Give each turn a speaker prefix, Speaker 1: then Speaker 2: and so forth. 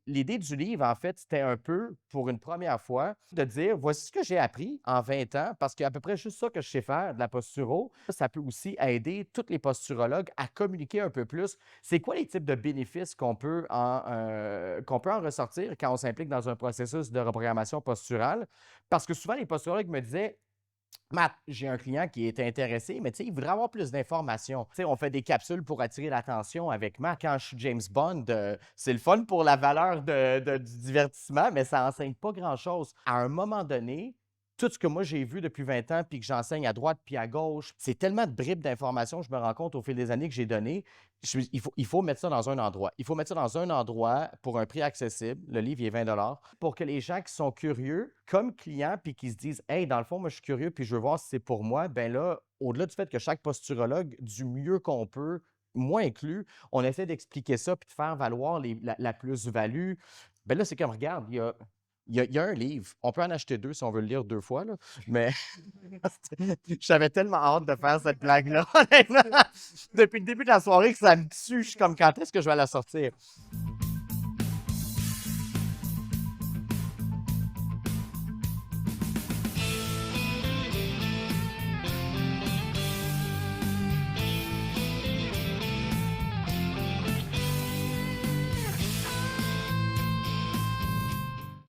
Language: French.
Speaker 1: l'idée du livre, en fait, c'était un peu, pour une première fois, de dire, voici ce que j'ai appris en 20 ans, parce qu'il y a à peu près juste ça que je sais faire, de la posturo. Ça peut aussi aider tous les posturologues à communiquer un peu plus. C'est quoi les types de bénéfices qu'on peut en ressortir quand on s'implique dans un processus de reprogrammation posturale? Parce que souvent, les posturologues me disaient, Matt, j'ai un client qui est intéressé, mais tu sais, il voudrait avoir plus d'informations. Tu sais, on fait des capsules pour attirer l'attention avec Matt. Quand je suis James Bond, c'est le fun pour la valeur du divertissement, mais ça enseigne pas grand-chose. À un moment donné, tout ce que moi j'ai vu depuis 20 ans, puis que j'enseigne à droite puis à gauche, c'est tellement de bribes d'informations, je me rends compte au fil des années que j'ai données. Il faut mettre ça dans un endroit. Il faut mettre ça dans un endroit pour un prix accessible. Le livre, il est 20 pour que les gens qui sont curieux, comme clients, puis qui se disent, hey, dans le fond, moi, je suis curieux, puis je veux voir si c'est pour moi, ben là, au-delà du fait que chaque posturologue, du mieux qu'on peut, moi inclus, on essaie d'expliquer ça, puis de faire valoir la plus-value. Ben là, c'est comme, regarde, il y a un livre. On peut en acheter deux si on veut le lire deux fois, là. Mais j'avais tellement hâte de faire cette blague-là, honnêtement. Depuis le début de la soirée que ça me tue. Je suis comme, quand est-ce que je vais la sortir?